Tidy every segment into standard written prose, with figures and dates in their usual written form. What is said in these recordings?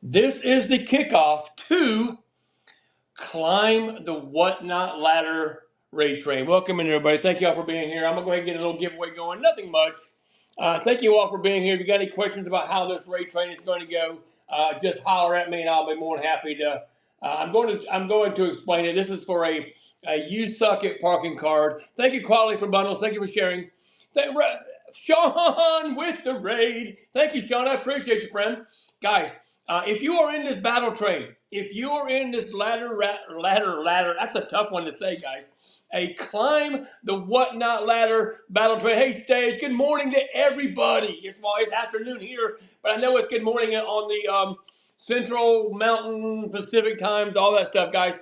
This is the kickoff to Climb the Whatnot Ladder Raid Train. Welcome in, everybody. Thank you all for being here. I'm going to go ahead and get a little giveaway going. Nothing much. Thank you all for being here. If you got any questions about how this raid train is going to go, just holler at me and I'll be more than happy to. I'm going to explain it. This is for a You Suck at Parking card. Thank you, Quality for Bundles. Thank you for sharing. Sean with the raid. Thank you, Sean. I appreciate you, friend. Guys, if you are in this battle train, if you are in this ladder, that's a tough one to say, guys. A Climb the Whatnot Ladder battle train. Hey, stage, good morning to everybody. It's afternoon here, but I know it's good morning on the Central, Mountain, Pacific times, all that stuff, guys.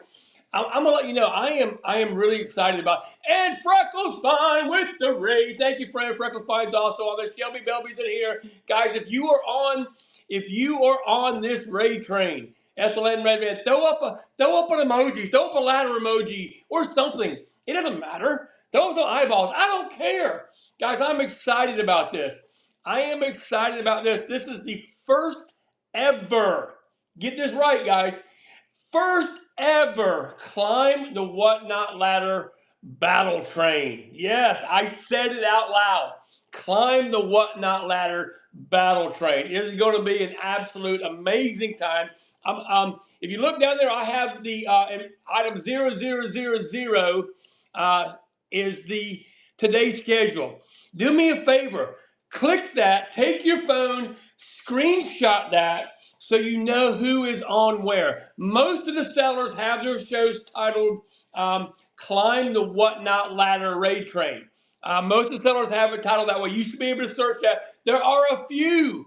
I'm gonna let you know I am really excited about, and Freckles Fine with the raid. Thank you, friend. Freckles Fine's also on there. Shelby Belby's in here, guys. If you are on this raid train, Ethelene Redman, throw up an emoji, throw up a ladder emoji or something. It doesn't matter. Throw up some eyeballs. I don't care, guys. I'm excited about this. I am excited about this. This is the first ever. Get this right, guys. First ever Climb the Whatnot Ladder battle train. Yes, I said it out loud. Climb the Whatnot Ladder battle train. It is going to be an absolute amazing time. If you look down there, I have the item 0000 is the today's schedule. Do me a favor. Click that. Take your phone. Screenshot that. So you know who is on where. Most of the sellers have their shows titled Climb the Whatnot Ladder Raid Train. Most of the sellers have it titled that way. You should be able to search that. There are a few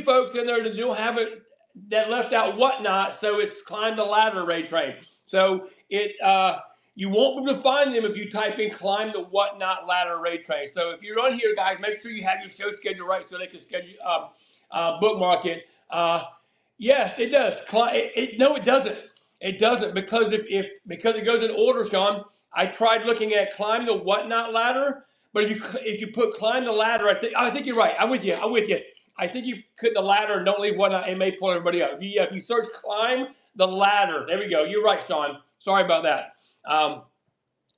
folks in there that don't have it, that left out Whatnot, so it's Climb the Ladder Raid Train. So you won't be able to find them if you type in Climb the Whatnot Ladder Raid Train. So if you're on here, guys, make sure you have your show schedule right so they can schedule bookmark it. Yes, it does. No, it doesn't. It doesn't, because because it goes in order, Sean. I tried looking at Climb the Whatnot Ladder, but if you put Climb the Ladder, I think you're right. I'm with you. I think you put the ladder and don't leave Whatnot. It may pull everybody up. If you search Climb the Ladder, there we go. You're right, Sean. Sorry about that.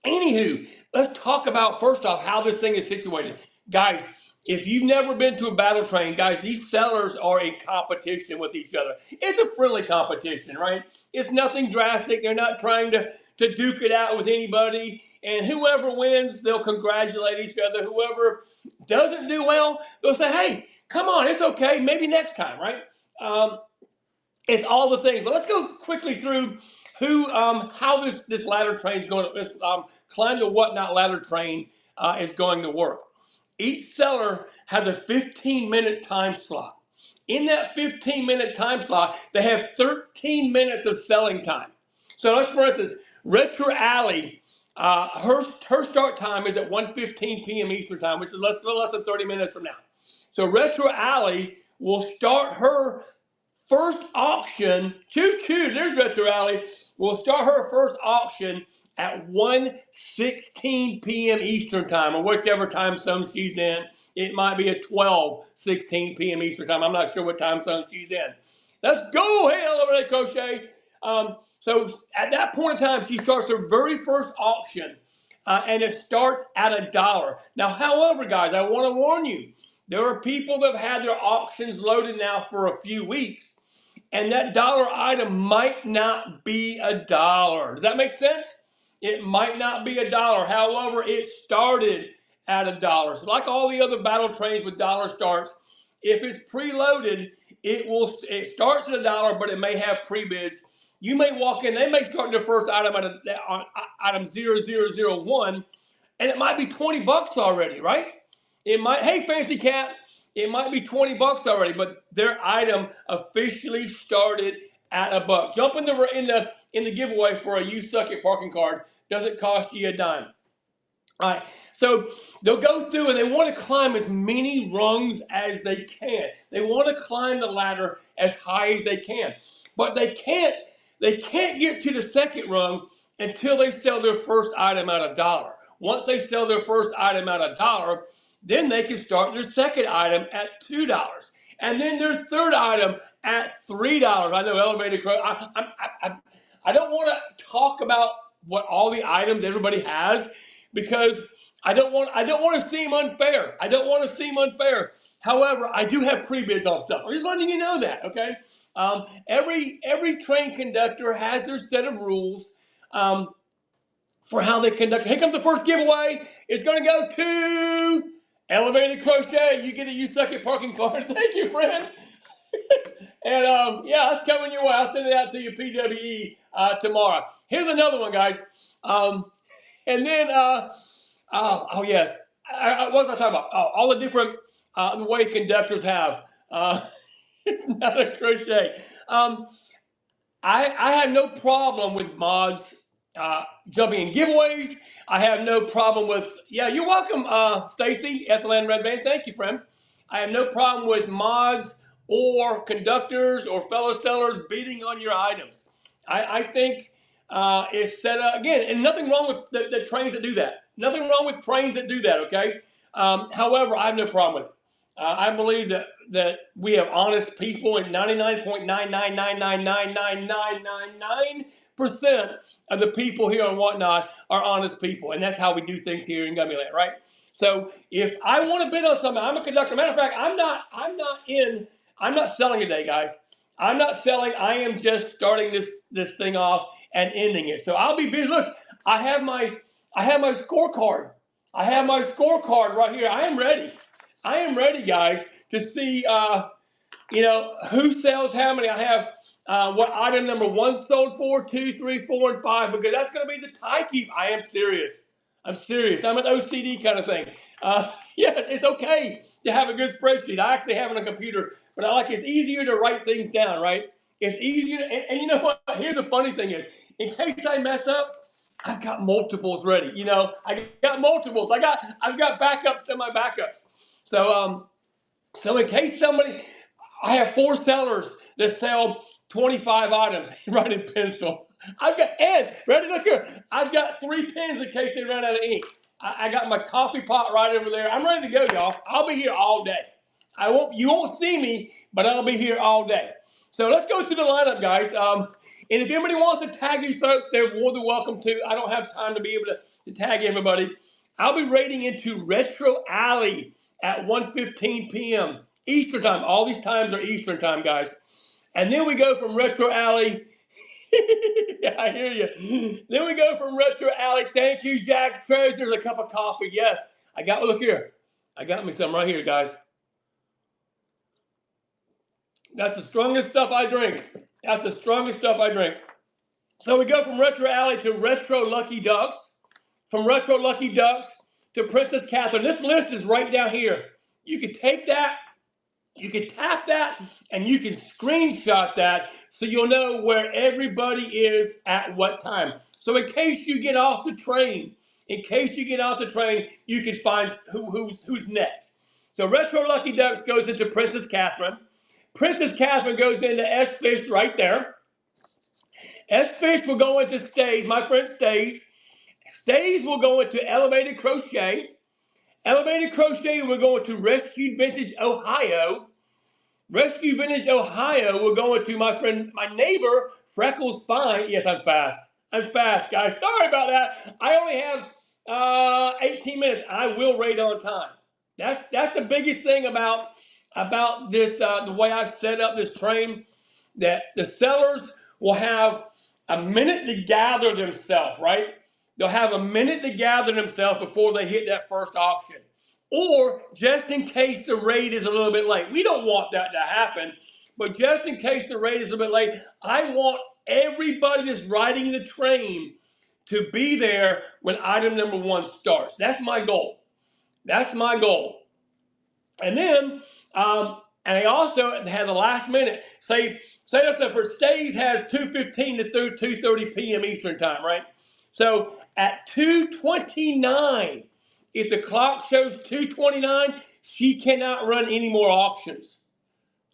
Anywho, let's talk about first off how this thing is situated, guys. If you've never been to a battle train, guys, these sellers are in competition with each other. It's a friendly competition, right? It's nothing drastic. They're not trying to duke it out with anybody. And whoever wins, they'll congratulate each other. Whoever doesn't do well, they'll say, hey, come on, it's okay. Maybe next time, right? It's all the things. But let's go quickly through how this ladder train is going to, this Climb the Whatnot Ladder train is going to work. Each seller has a 15-minute time slot. In that 15-minute time slot, they have 13 minutes of selling time. So let's, for instance, Retro Alley, her start time is at 1:15 p.m. Eastern time, which is less than 30 minutes from now. So Retro Alley will start her first auction. There's Retro Alley. Will start her first auction at 1:16 p.m. Eastern time, or whichever time zone she's in. It might be at 12:16 p.m. Eastern time. I'm not sure what time zone she's in. Let's go. Hey, over there, Crochet. So at that point in time, she starts her very first auction, and it starts at $1. Now, however, guys, I want to warn you, there are people that have had their auctions loaded now for a few weeks, and that dollar item might not be $1. Does that make sense? It might not be $1. However, it started at $1. So like all the other battle trains with dollar starts, if it's preloaded, it starts at $1, but it may have pre-bids. You may walk in, they may start their first item at item 0001, and it might be $20 already, right? It might, hey, Fancy Cat, it might be $20 already, but their item officially started at $1. Jump in the giveaway for a You Suck at Parking card. Doesn't cost you a dime. All right, so they'll go through and they want to climb as many rungs as they can. They want to climb the ladder as high as they can, but they can't get to the second rung until they sell their first item at $1. Once they sell their first item at $1, then they can start their second item at $2. And then their third item at $3. I know elevated crochet. I don't want to talk about what all the items everybody has because I don't want to seem unfair. I don't want to seem unfair. However, I do have pre-bids on stuff. I'm just letting you know that, okay? Every train conductor has their set of rules for how they conduct. Here comes the first giveaway. It's going to go to Elevated Crochet. You suck at parking card. Thank you, friend. And yeah, that's coming your way. I'll send it out to you, PWE, tomorrow. Here's another one, guys. And then, oh yes, what was I talking about? Oh, all the different the way conductors have. It's not a crochet. I have no problem with mods jumping in giveaways. I have no problem with, yeah, you're welcome, Stacy, Ethelyn Red Band. Thank you, friend. I have no problem with mods or conductors or fellow sellers bidding on your items. I think it's set up, again, and nothing wrong with the trains that do that. Nothing wrong with trains that do that, okay? However, I have no problem with it. I believe that we have honest people, and 99.9999999% of the people here and whatnot are honest people, and that's how we do things here in Gummyland, right? So if I want to bid on something, I'm a conductor. Matter of fact, I'm not selling today, guys. I'm not selling. I am just starting this thing off and ending it. So I'll be busy. Look, I have my scorecard. I have my scorecard right here. I am ready. I am ready, guys, to see, who sells how many. I have what item number 1 sold for, 2, 3, 4, and 5, because that's going to be the tie keep. I am serious. I'm serious. I'm an OCD kind of thing. Yes, it's okay to have a good spreadsheet. I actually have it on a computer, but it's easier to write things down, right? It's easier, and you know what? Here's the funny thing is, in case I mess up, I've got multiples ready. I got multiples. I've got backups to my backups. So in case I have 4 sellers that sell 25 items, right in pencil. I've got, Ed, ready, look here. I've got 3 pens in case they run out of ink. I got my coffee pot right over there. I'm ready to go, y'all. I'll be here all day. You won't see me, but I'll be here all day. So let's go through the lineup, guys. And if anybody wants to tag these folks, they're more than welcome to. I don't have time to be able to tag everybody. I'll be raiding into Retro Alley at 1:15 p.m. Eastern time. All these times are Eastern time, guys. And then we go from Retro Alley. Yeah, I hear you. Then we go from Retro Alley. Thank you, Jack's Treasures. A cup of coffee. Yes, look here. I got me some right here, guys. That's the strongest stuff I drink. So we go from Retro Alley to Retro Lucky Ducks. From Retro Lucky Ducks to Princess Catherine. This list is right down here. You can take that, you can tap that, and you can screenshot that so you'll know where everybody is at what time. So in case you get off the train, you can find who's next. So Retro Lucky Ducks goes into Princess Catherine. Princess Catherine goes into S-Fish right there. S-Fish will go into Stays, my friend Stays. Stays will go into Elevated Crochet. Elevated Crochet will go into Rescued Vintage Ohio. Rescued Vintage Ohio will go into my neighbor, Freckles Fine. Yes, I'm fast. Guys. Sorry about that. I only have 18 minutes. I will raid on time. That's the biggest thing about this, the way I've set up this train, that the sellers will have a minute to gather themselves, right? They'll have a minute to gather themselves before they hit that first auction. Or just in case the raid is a little bit late. We don't want that to happen, but just in case the raid is a bit late, I want everybody that's riding the train to be there when item number 1 starts. That's my goal. And then, and I also have the last minute. Say that's for Stays has 2:15 to 2:30 p.m. Eastern time, right? So at 2:29, if the clock shows 2:29, she cannot run any more auctions.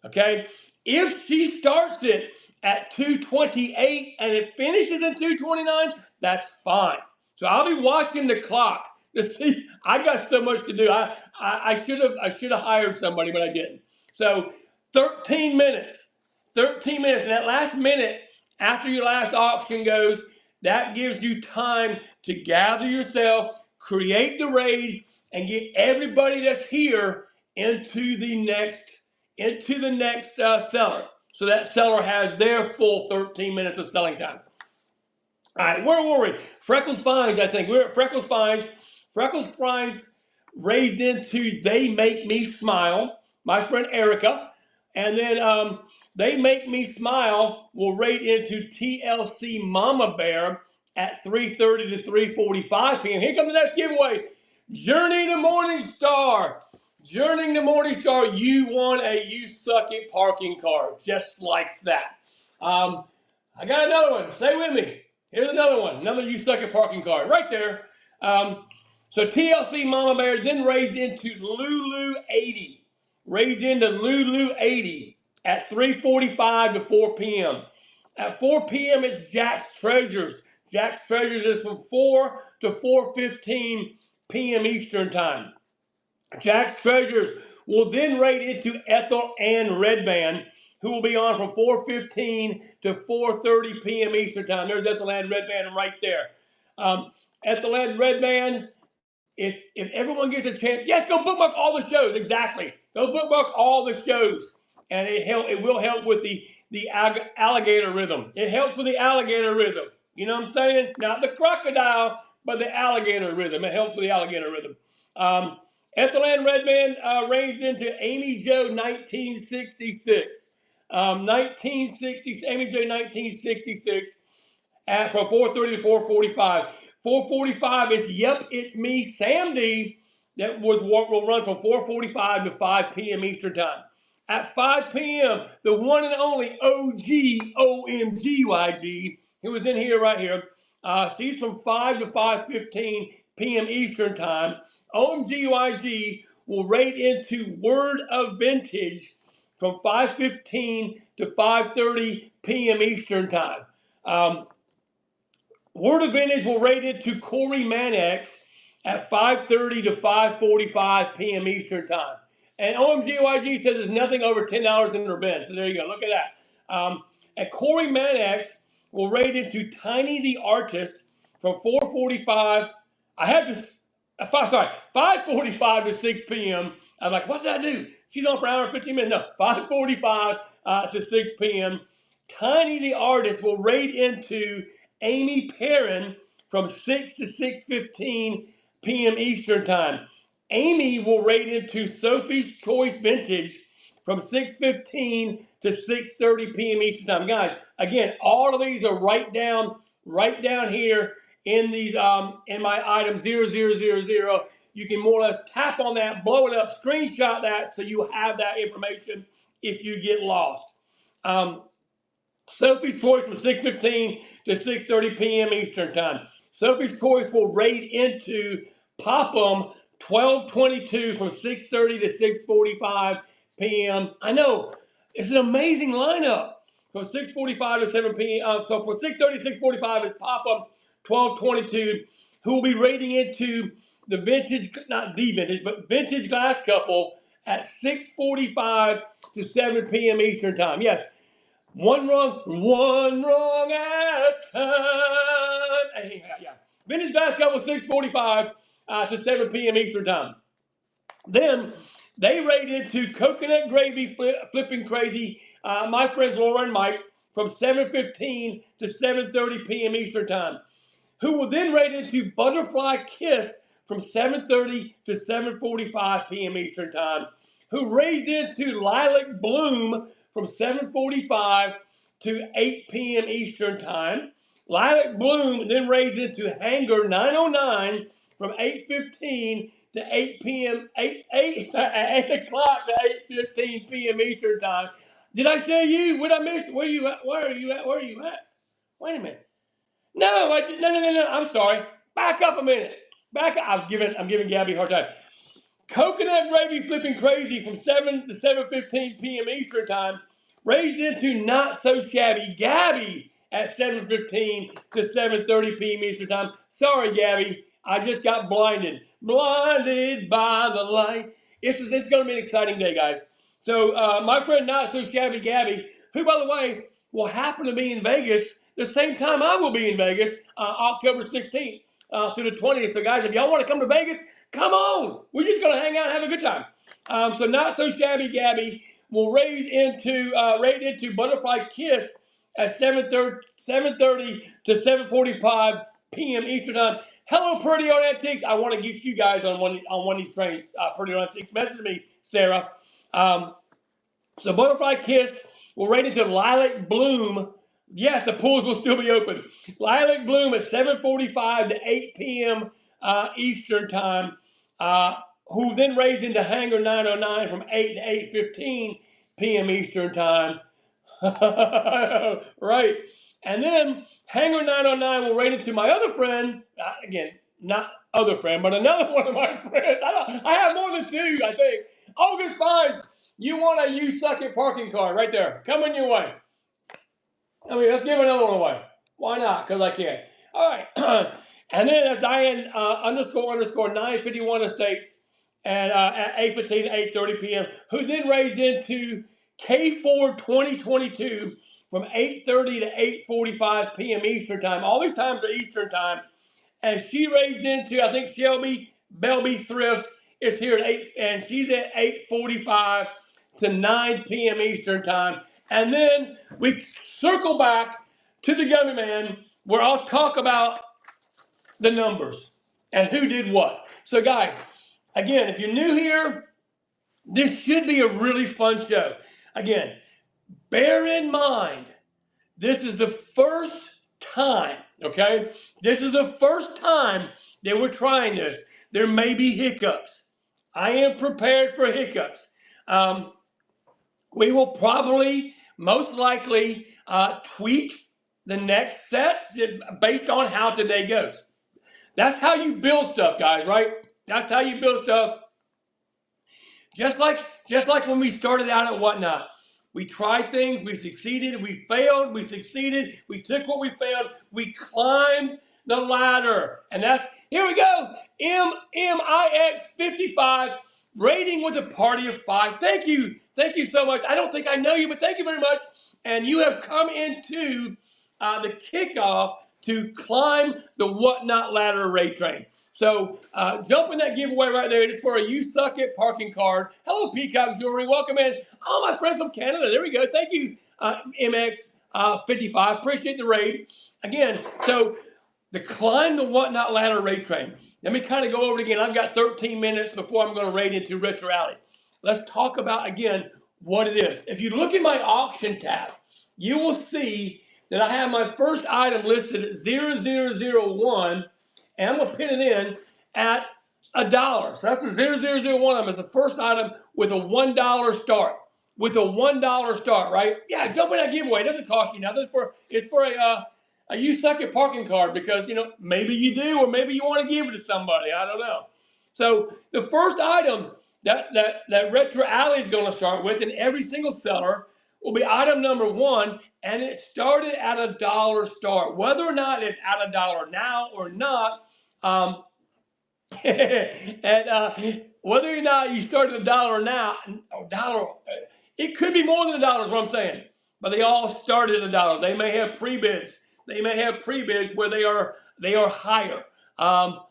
Okay? If she starts it at 2:28 and it finishes at 2:29, that's fine. So I'll be watching the clock to see. I got so much to do. I should have hired somebody, but I didn't. So 13 minutes. 13 minutes. And that last minute after your last auction goes, that gives you time to gather yourself, create the raid, and get everybody that's here into the next seller. So that seller has their full 13 minutes of selling time. All right, where were we? Freckles Finds, I think. We're at Freckles Finds. Freckles Finds raised into They Make Me Smile, my friend Erica. And then They Make Me Smile will rate into TLC Mama Bear at 3:30 to 3:45 p.m. Here comes the next giveaway. Journey to Morningstar. Journey to Morningstar, you won a You Suck It parking card, just like that. I got another one. Stay with me. Here's another one. Another You Suck It parking card right there. So TLC Mama Bear then raised into Lulu 80. Raised into Lulu 80 at 3:45 to 4 p.m. At 4 p.m. it's Jack's Treasures. Jack's Treasures is from 4 to 4:15 p.m. Eastern Time. Jack's Treasures will then raid into Ethel Ann Redband, who will be on from 4:15 to 4:30 p.m. Eastern Time. There's Ethel Ann Redband right there. Ethel Ann Redband, if everyone gets a chance, yes, go bookmark all the shows. Exactly. Go bookmark all the shows. And it will help with the alligator rhythm. It helps with the alligator rhythm. You know what I'm saying? Not the crocodile, but the alligator rhythm. It helps with the alligator rhythm. Ethel Ann Redband raised into Amy Jo 1966. 1960, Amy Jo 1966 from 4:30 to 4:45. 4:45 is Yep, It's Me, Sam D. That will run from 4:45 to 5 p.m. Eastern Time. At 5 p.m., the one and only OG OMGYG, who was in here right here, she's from 5 to 5:15 p.m. Eastern Time. OMGYG will rate into Word of Vintage from 5:15 to 5:30 p.m. Eastern Time. Word of Vintage will rate it to Corey Mannix at 5:30 to 5:45 p.m. Eastern Time. And OMGYG says there's nothing over $10 in their bin. So there you go. Look at that. And Corey Mannix will rate it to Tiny the Artist from 4:45. I have to, 5:45 to 6 p.m. I'm like, what did I do? She's on for an hour and 15 minutes. No, 5:45 to 6 p.m. Tiny the Artist will rate into Amy Perrin from 6 to 6:15 p.m. Eastern Time. Amy will rate into Sophie's Choice Vintage from 6:15 to 6:30 p.m. Eastern Time. Guys, again, all of these are right down here in these in my item 0000. You can more or less tap on that, blow it up, screenshot that so you have that information if you get lost. Sophie's Choice from 6:15 to 6:30 p.m. Eastern Time. Sophie's Choice will raid into Pop'em 12:22 from 6:30 to 6:45 p.m. I know, it's an amazing lineup. From 6:45 to 7 p.m. So from 6:30 to 6:45 is Pop'em 12:22, who will be raiding into the vintage, not the vintage, but Vintage Glass Couple at 6:45 to 7 p.m. Eastern Time. Yes. One wrong at a time. Yeah. Vintage Glass Couple 6:45 to 7 p.m. Eastern Time. Then they raided to Coconut Gravy Flipping Crazy, my friends Laura and Mike, from 7:15 to 7:30 p.m. Eastern Time, who will then raid into Butterfly Kiss from 7:30 to 7:45 p.m. Eastern Time, who raised into Lilac Bloom from 7:45 to 8 p.m. Eastern Time. Lilac Bloom then raised into Hangar 909 from 8:15 to 8 p.m. 8 o'clock to 8:15 p.m. Eastern Time. Did I say you? What did I miss? Where are you at? Where are you at? Where are you at? Wait a minute. No. I'm sorry. Back up a minute. Back up. I'm giving Gabby a hard time. Coconut Gravy Flipping Crazy from 7 to 7:15 p.m. Eastern Time, raised into Not So Shabby Gabby at 7:15 to 7:30 p.m. Eastern Time. Sorry, Gabby, I just got blinded by the light. This is going to be an exciting day, guys. So my friend Not So Shabby Gabby, who by the way will happen to be in Vegas the same time I will be in Vegas, October 16th through the 20th. So guys, if y'all want to come to Vegas, come on. We're just going to hang out and have a good time. So Not So Shabby Gabby will raise into Butterfly Kiss at 7:30 to 7:45 p.m. Eastern Time. Hello, Pretty on Antiques. I want to get you guys on one of these trains. Pretty on Antiques. Message me, Sarah. So Butterfly Kiss will rate into Lilac Bloom. Yes, the pools will still be open. Lilac Bloom at 7:45 to 8 p.m. Eastern Time. Who then raised into Hangar 909 from 8 to 8:15 p.m. Eastern Time. Right. And then Hangar 909 will rate into my other friend, again, not other friend, but another one of my friends. I have more than two, I think. August 5th, you want a You Suck It parking card right there. Coming your way. I mean, let's give another one away. Why not? Because I can. All right. And then that's Diane __ 951 Estates at 8:15 to 8:30 p.m., who then raised into K4 2022 from 8:30 to 8:45 p.m. Eastern Time. All these times are Eastern Time. And she raised into, I think, Shelby Belby Thrifts is here at 8, and she's at 8:45 to 9 p.m. Eastern Time. And then we circle back to the Gummy Man, where I'll talk about the numbers and who did what. So, guys, again, if you're new here, this should be a really fun show. Again, bear in mind, this is the first time, okay? This is the first time that we're trying this. There may be hiccups. I am prepared for hiccups. We will probably, most likely, tweak the next set based on how today goes. That's how you build stuff, guys, right? That's how you build stuff. Just like when we started out at Whatnot. We tried things, we succeeded, we failed, we succeeded, we took what we failed, we climbed the ladder. And that's, here we go, MIX 55, rating with a party of 5. Thank you so much. I don't think I know you, but thank you very much. And you have come into the kickoff to climb the Whatnot ladder rate train. So jump in that giveaway right there. It is for a You Suck It parking card. Hello, Peacock Jewelry. Welcome in. All my friends from Canada. There we go. Thank you, MX 55. Appreciate the raid. Again, so the climb the Whatnot ladder rate train. Let me kind of go over it again. I've got 13 minutes before I'm going to raid into Retro Alley. Let's talk about, again, what it is. If you look in my auction tab, you will see that I have my first item listed at 0001. And I'm going to pin it in at $1. So that's the 0001 item. It's the first item with a $1 start. With a $1 start, right? Yeah, jump in that giveaway. It doesn't cost you nothing. It's for a You Suck It parking card because, you know, maybe you do or maybe you want to give it to somebody. I don't know. So the first item that Retro Alley is going to start with, and every single seller, will be item number 1, and it started at $1 start. Whether or not it's at $1 now or not, and whether or not you started $1 now, it could be more than $1 is what I'm saying. But they all started at $1. They may have pre-bids. They may have pre-bids where they are higher. No,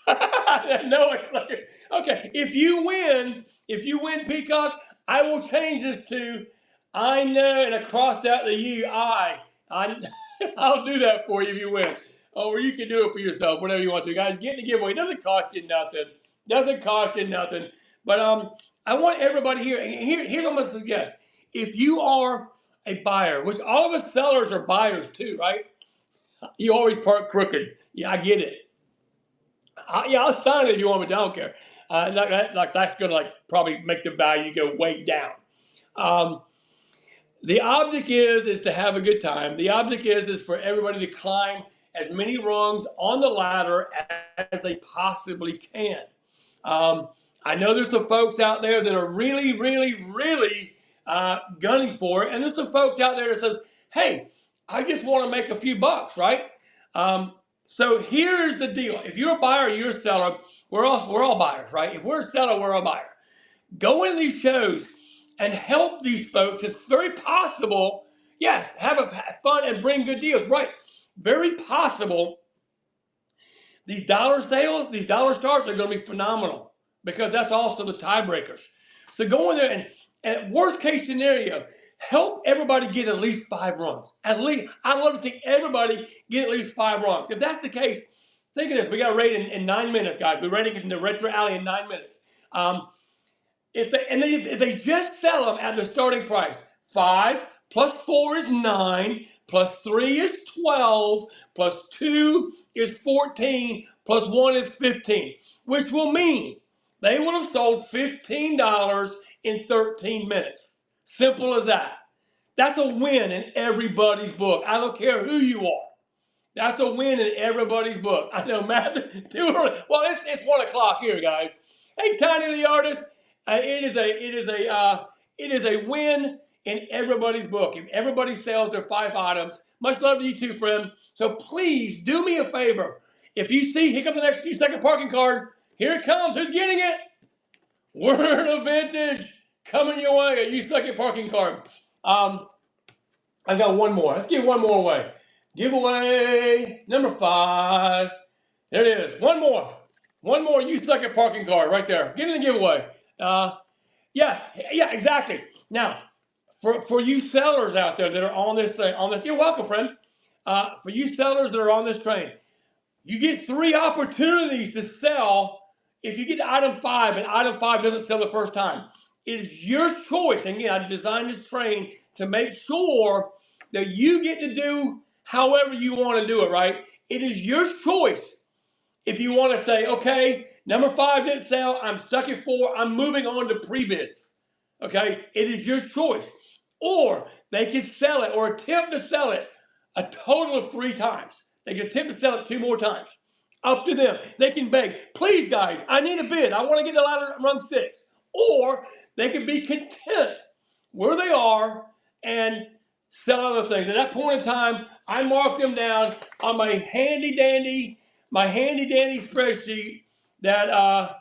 it's like, okay. If you win, Peacock, I will change this to I know, and I cross out the U. I'll do that for you if you win. Or you can do it for yourself, whatever you want to. Guys, get in the giveaway. It doesn't cost you nothing. But I want everybody here. Here's what I'm going to suggest. If you are a buyer, which all of us sellers are buyers too, right? You always park crooked. Yeah, I get it. I'll sign it if you want, but I don't care. That's going to probably make the value go way down. The object is to have a good time. The object is for everybody to climb as many rungs on the ladder as they possibly can. I know there's some folks out there that are really, really, really gunning for it. And there's some folks out there that says, hey, I just want to make a few bucks, right? So here's the deal. If you're a buyer or you're a seller, we're all buyers, right? If we're a seller, we're a buyer. Go into these shows and help these folks. It's very possible, yes, have fun and bring good deals, right? Very possible these dollar sales, these dollar starts are going to be phenomenal because that's also the tiebreakers. So go in there and worst case scenario, help everybody get at least 5 runs. At least, I'd love to see everybody get at least 5 runs. If that's the case, think of this. We got to rate in 9 minutes, guys. We're rating in the Retro Alley in 9 minutes. If they just sell them at the starting price, 5 plus 4 is 9, plus 3 is 12, plus 2 is 14, plus 1 is 15, which will mean they would have sold $15 in 13 minutes. Simple as that. That's a win in everybody's book. I don't care who you are. That's a win in everybody's book. I know, Matt, too early. Well, it's 1 o'clock here, guys. Hey, Tiny the Artist. It is a win in everybody's book. If everybody sells their 5 items, much love to you too, friend. So please do me a favor. If you see, here comes the next few-second parking card. Here it comes. Who's getting it? Word of Vintage coming your way. A second parking card. I've got one more. Let's give one more away. Giveaway number 5. There it is. One more. One more second parking card right there. Get in the giveaway. Yeah, exactly. Now, for you sellers out there that are on this, you're welcome, friend. For you sellers that are on this train, you get 3 opportunities to sell if you get to item 5 and item 5 doesn't sell the first time. It is your choice. And again, I designed this train to make sure that you get to do however you want to do it, right? It is your choice. If you want to say, okay, number 5 didn't sell, I'm stuck at 4, I'm moving on to pre-bids. Okay, it is your choice. Or they can sell it or attempt to sell it a total of 3 times. They can attempt to sell it 2 more times. Up to them. They can beg, please guys, I need a bid. I want to get a ladder run 6. Or they can be content where they are and sell other things. At that point in time, I mark them down on my handy dandy spreadsheet that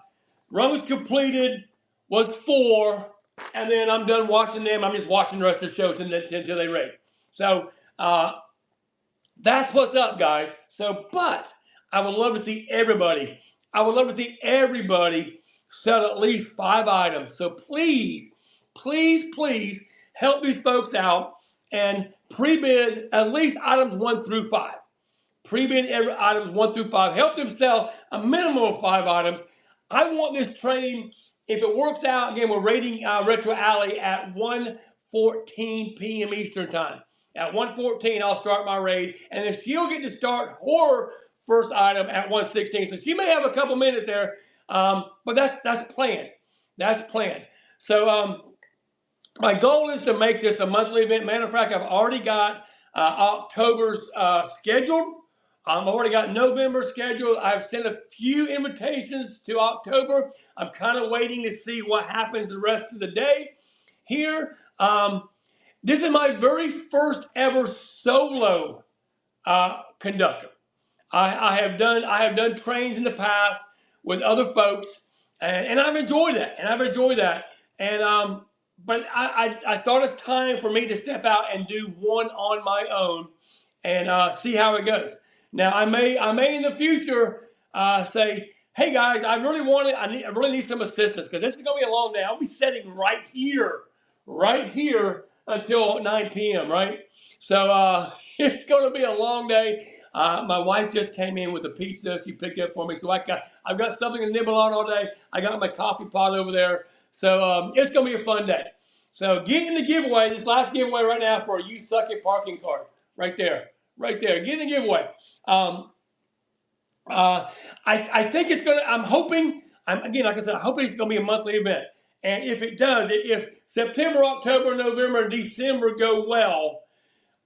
runs completed was 4, and then I'm done watching them. I'm just watching the rest of the show until they rate. So that's what's up, guys. So, but I would love to see everybody. I would love to see everybody sell at least 5 items. So please, please, please help these folks out and pre-bid at least items 1 through 5. Pre-bid every items 1 through 5. Help them sell a minimum of 5 items. I want this train, if it works out, again, we're rating Retro Alley at 1:14 p.m. Eastern Time. At 1:14, I'll start my raid, and then she'll get to start her first item at 1:16. So she may have a couple minutes there, but that's planned. That's planned. So my goal is to make this a monthly event. Matter of fact, I've already got October's scheduled. I've already got November scheduled. I've sent a few invitations to October. I'm kind of waiting to see what happens the rest of the day here. This is my very first ever solo conductor. I have done trains in the past with other folks, and I've enjoyed that. And but I thought it's time for me to step out and do one on my own and see how it goes. Now I may in the future say, hey guys, I really need some assistance because this is gonna be a long day. I'll be sitting right here until 9 p.m. Right? So it's gonna be a long day. My wife just came in with a pizza she picked up for me, so I've got something to nibble on all day. I got my coffee pot over there, so it's gonna be a fun day. So get in the giveaway. This last giveaway right now for a You Suck at Parking card, right there. Get in the giveaway. I think it's gonna. I'm hoping. Again, like I said, I hope it's gonna be a monthly event. And if it does, if September, October, November, and December go well,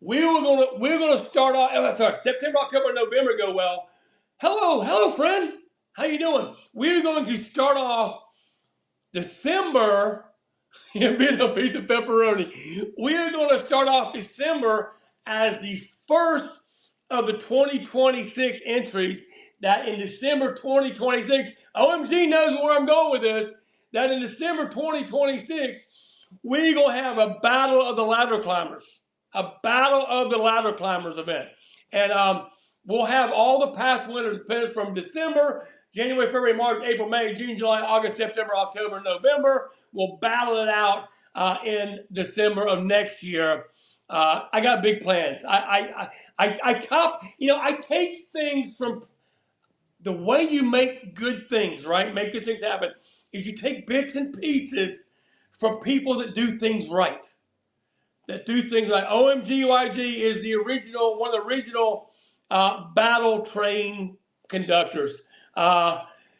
we're gonna start off. Sorry, September, October, November go well. Hello, friend. How you doing? We're going to start off December. Being a piece of pepperoni. We're going to start off December as the first of the 2026 entries. That in December 2026, OMG knows where I'm going with this. that in December 2026, we're going to have a Battle of the Ladder Climbers, a Battle of the Ladder Climbers event. And we'll have all the past winners from December, January, February, March, April, May, June, July, August, September, October, November. We'll battle it out in December of next year. I got big plans. I take things from the way you make good things, right? Make good things happen is you take bits and pieces from people that do things right. That do things like OMGYG is the original, one of the original battle train conductors.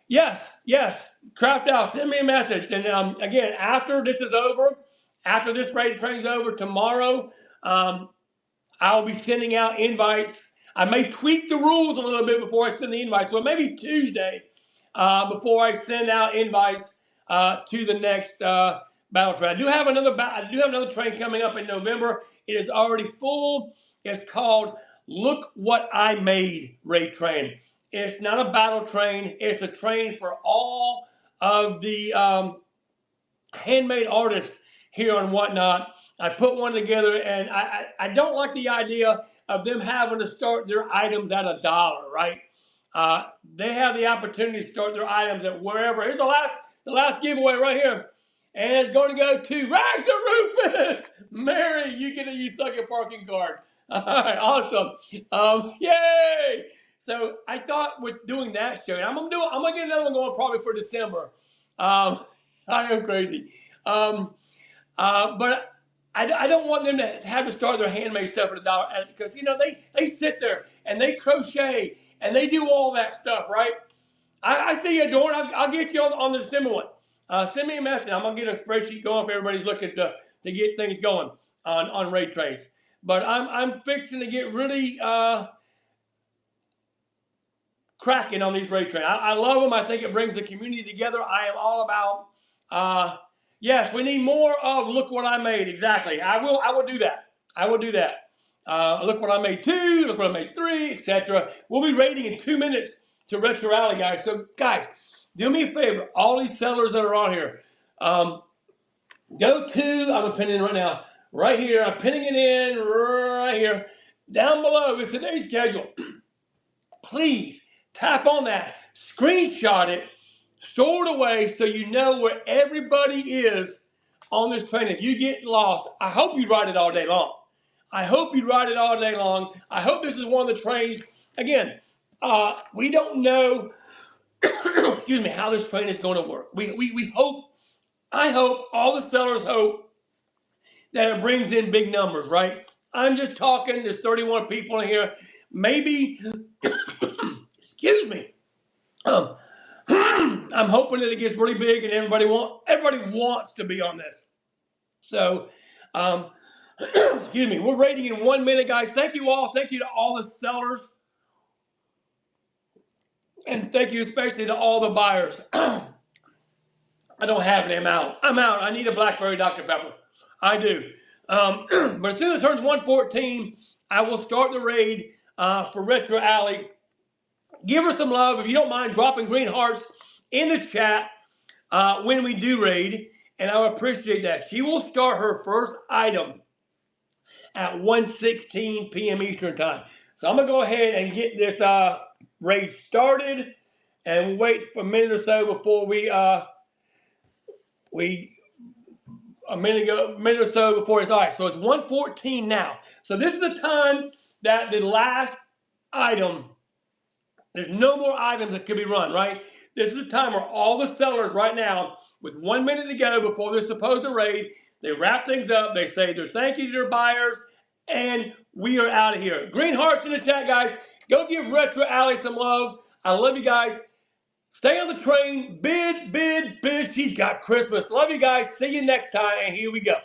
Yes, Craft Out, send me a message. And again, after this is over, after this raid train's over tomorrow, I'll be sending out invites. I may tweak the rules a little bit before I send the invites, but maybe Tuesday before I send out invites to the next battle train. I do have another train coming up in November. It is already full. It's called Look What I Made Raid Train. It's not a battle train. It's a train for all of the handmade artists here on Whatnot. I put one together, and I don't like the idea of them having to start their items at $1, right? They have the opportunity to start their items at wherever. Here's the last giveaway right here. And it's going to go to Rags to Rufus. Mary, you suck your parking card. All right, awesome. Yay! So I thought with doing that show, and I'm gonna get another one going probably for December. I am crazy. But I don't want them to have to start their handmade stuff at $1 because they sit there and they crochet and they do all that stuff, right? I see you, Dorn. I'll get you on the December one. Send me a message. I'm gonna get a spreadsheet going if everybody's looking to get things going on raid trains. But I'm fixing to get really cracking on these raid trains. I love them. I think it brings the community together. I am all about. Yes, we need more of Look What I Made. Exactly. I will do that. I will do that. Look What I Made 2, Look What I Made 3, etc. We'll be raiding in 2 minutes to Retro Rally, guys. So, guys, do me a favor. All these sellers that are on here, go to, I'm pinning it right now, right here. I'm pinning it in right here. Down below is today's schedule. Please tap on that. Screenshot it. Store it away so you know where everybody is on this train. If you get lost, I hope you ride it all day long. I hope you ride it all day long. I hope this is one of the trains. Again, we don't know, excuse me, how this train is going to work. We hope, I hope, all the sellers hope that it brings in big numbers, right? I'm just talking, there's 31 people in here. Maybe, excuse me, I'm hoping that it gets really big and everybody wants to be on this. So, excuse me, we're rating in 1 minute, guys. Thank you all. Thank you to all the sellers. And thank you especially to all the buyers. I don't have any. I'm out. I need a blackberry Dr. Pepper. I do. But as soon as it turns 114, I will start the raid for Retro Alley. Give her some love. If you don't mind dropping green hearts in the chat when we do raid, and I would appreciate that. She will start her first item at 1:16 p.m. Eastern Time. So I'm going to go ahead and get this raid started and wait for a minute or so before a minute or so before it's all right. So it's 1:14 now. So this is the time that the last item, there's no more items that could be run, right? This is the time where all the sellers right now, with 1 minute to go before they're supposed to raid, they wrap things up, they say their thank you to their buyers, and we are out of here. Green hearts in the chat, guys. Go give Retro Alley some love. I love you guys. Stay on the train. Bid. She's got Christmas. Love you guys. See you next time, and here we go.